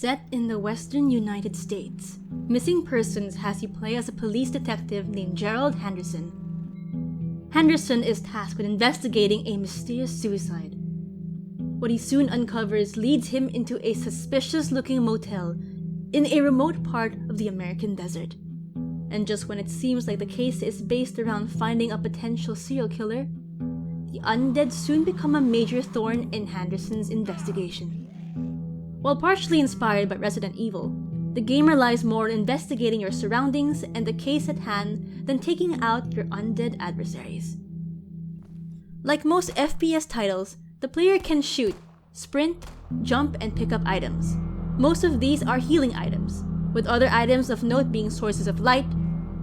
Set in the western United States, Missing Persons has you play as a police detective named Gerald Handerson. Henderson is tasked with investigating a mysterious suicide. What he soon uncovers leads him into a suspicious-looking motel in a remote part of the American desert. And just when it seems like the case is based around finding a potential serial killer, the undead soon become a major thorn in Henderson's investigation. While partially inspired by Resident Evil, the game relies more on investigating your surroundings and the case at hand than taking out your undead adversaries. Like most FPS titles, the player can shoot, sprint, jump, and pick up items. Most of these are healing items, with other items of note being sources of light,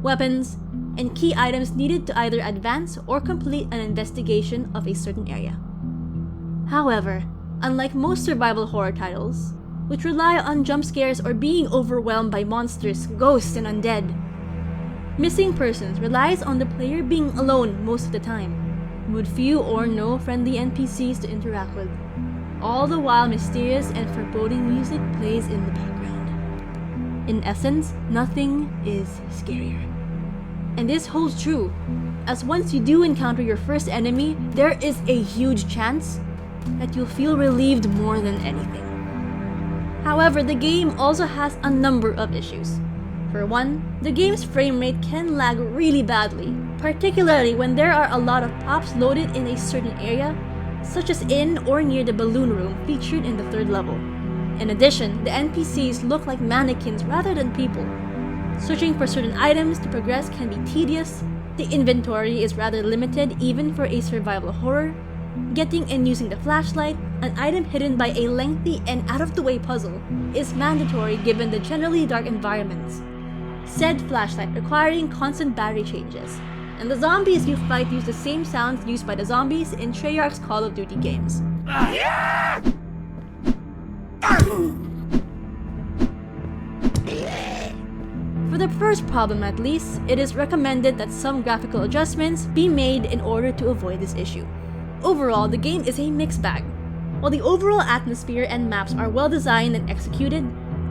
weapons, and key items needed to either advance or complete an investigation of a certain area. However, unlike most survival horror titles, which rely on jump scares or being overwhelmed by monsters, ghosts, and undead, Missing Persons relies on the player being alone most of the time, with few or no friendly NPCs to interact with, all the while mysterious and foreboding music plays in the background. In essence, nothing is scarier. And this holds true, as once you do encounter your first enemy, there is a huge chance that you'll feel relieved more than anything. However, the game also has a number of issues. For one, the game's frame rate can lag really badly, particularly when there are a lot of pops loaded in a certain area, such as in or near the balloon room featured in the third level. In addition, the NPCs look like mannequins rather than people. Searching for certain items to progress can be tedious, the inventory is rather limited even for a survival horror, getting and using the flashlight, an item hidden by a lengthy and out-of-the-way puzzle, is mandatory given the generally dark environments. Said flashlight requiring constant battery changes, and the zombies you fight use the same sounds used by the zombies in Treyarch's Call of Duty games. For the first problem at least, it is recommended that some graphical adjustments be made in order to avoid this issue. Overall, the game is a mixed bag. While the overall atmosphere and maps are well designed and executed,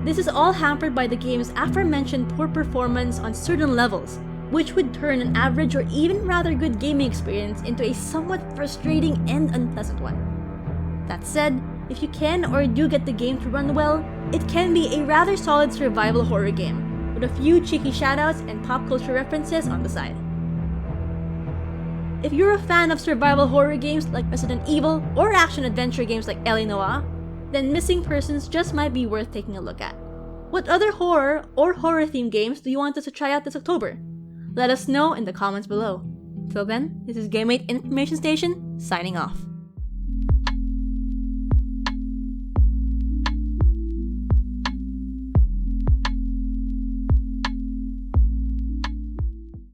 this is all hampered by the game's aforementioned poor performance on certain levels, which would turn an average or even rather good gaming experience into a somewhat frustrating and unpleasant one. That said, if you can or do get the game to run well, it can be a rather solid survival horror game, with a few cheeky shoutouts and pop culture references on the side. If you're a fan of survival horror games like Resident Evil or action-adventure games like L.A. Noire, then Missing Persons just might be worth taking a look at. What other horror or horror-themed games do you want us to try out this October? Let us know in the comments below. Till then, this is GameMate Information Station, signing off.